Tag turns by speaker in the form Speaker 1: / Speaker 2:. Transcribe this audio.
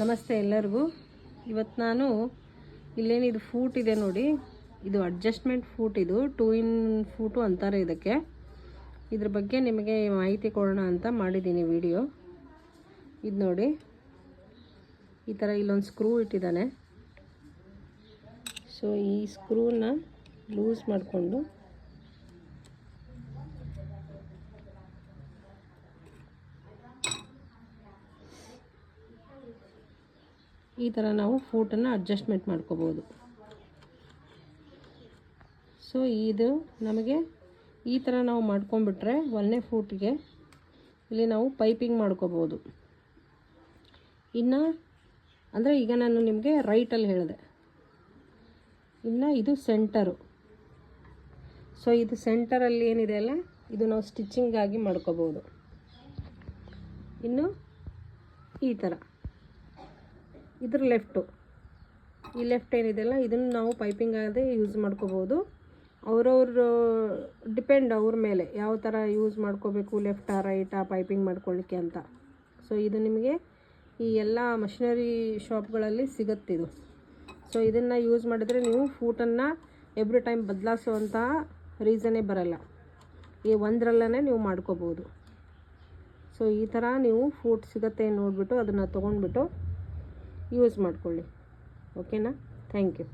Speaker 1: ನಮಸ್ತೆ ಎಲ್ಲರಿಗೂ. ಇವತ್ತು ನಾನು ಇಲ್ಲೇನಿದು ಫೂಟ್ ಇದೆ ನೋಡಿ, ಇದು ಅಡ್ಜಸ್ಟ್ಮೆಂಟ್ ಫೂಟ್. ಇದು 2 in ಫೂಟು ಅಂತಾರೆ ಇದಕ್ಕೆ. ಇದ್ರ ಬಗ್ಗೆ ನಿಮಗೆ ಮಾಹಿತಿ ಕೊಡೋಣ ಅಂತ ಮಾಡಿದ್ದೀನಿ ವಿಡಿಯೋ. ಇದು ನೋಡಿ, ಈ ಥರ ಇಲ್ಲೊಂದು ಸ್ಕ್ರೂ ಇಟ್ಟಿದ್ದಾನೆ. ಸೊ ಈ ಸ್ಕ್ರೂನ ಲೂಸ್ ಮಾಡಿಕೊಂಡು ಈ ಥರ ನಾವು ಫೂಟನ್ನು ಅಡ್ಜಸ್ಟ್ಮೆಂಟ್ ಮಾಡ್ಕೋಬೋದು. ಸೊ ಇದು ನಮಗೆ ಈ ಥರ ನಾವು ಮಾಡ್ಕೊಂಡ್ಬಿಟ್ರೆ 1ನೇ ಫೂಟಿಗೆ ಇಲ್ಲಿ ನಾವು ಪೈಪಿಂಗ್ ಮಾಡ್ಕೋಬೋದು. ಇನ್ನು ಅಂದರೆ ಈಗ ನಾನು ನಿಮಗೆ ರೈಟಲ್ಲಿ ಹೇಳಿದೆ. ಇನ್ನು ಇದು ಸೆಂಟರು. ಸೊ ಇದು ಸೆಂಟರಲ್ಲಿ ಏನಿದೆ ಅಲ್ಲ, ಇದು ನಾವು ಸ್ಟಿಚ್ಚಿಂಗಾಗಿ ಮಾಡ್ಕೋಬೋದು. ಇನ್ನು ಈ ಥರ ಇದ್ರ ಲೆಫ್ಟು, ಈ ಲೆಫ್ಟ್ ಏನಿದೆಯಲ್ಲ, ಇದನ್ನು ನಾವು ಪೈಪಿಂಗ್ ಆಗದೆ ಯೂಸ್ ಮಾಡ್ಕೋಬೋದು. ಅವ್ರವ್ರ ಡಿಪೆಂಡ್ ಅವ್ರ ಮೇಲೆ ಯಾವ ಥರ ಯೂಸ್ ಮಾಡ್ಕೋಬೇಕು, ಲೆಫ್ಟಾ ರೈಟಾ ಪೈಪಿಂಗ್ ಮಾಡ್ಕೊಳ್ಳಿಕ್ಕೆ ಅಂತ. ಸೊ ಇದು ನಿಮಗೆ ಈ ಎಲ್ಲ ಮಷಿನರಿ ಶಾಪ್ಗಳಲ್ಲಿ ಸಿಗುತ್ತಿದು. ಸೊ ಇದನ್ನು ಯೂಸ್ ಮಾಡಿದರೆ ನೀವು ಫೂಟನ್ನು ಎವ್ರಿ ಟೈಮ್ ಬದಲಾಯಿಸುವಂತಹ ರೀಸನ್ನೇ ಬರಲ್ಲ. ಈ ಒಂದರಲ್ಲೇ ನೀವು ಮಾಡ್ಕೋಬೋದು. ಸೊ ಈ ಥರ ನೀವು ಫೂಟ್ ಸಿಗುತ್ತೆ ನೋಡಿಬಿಟ್ಟು ಅದನ್ನು ತೊಗೊಂಡ್ಬಿಟ್ಟು ಯೂಸ್ ಮಾಡ್ಕೊಳ್ಳಿ. ಓಕೆನಾ? Thank you.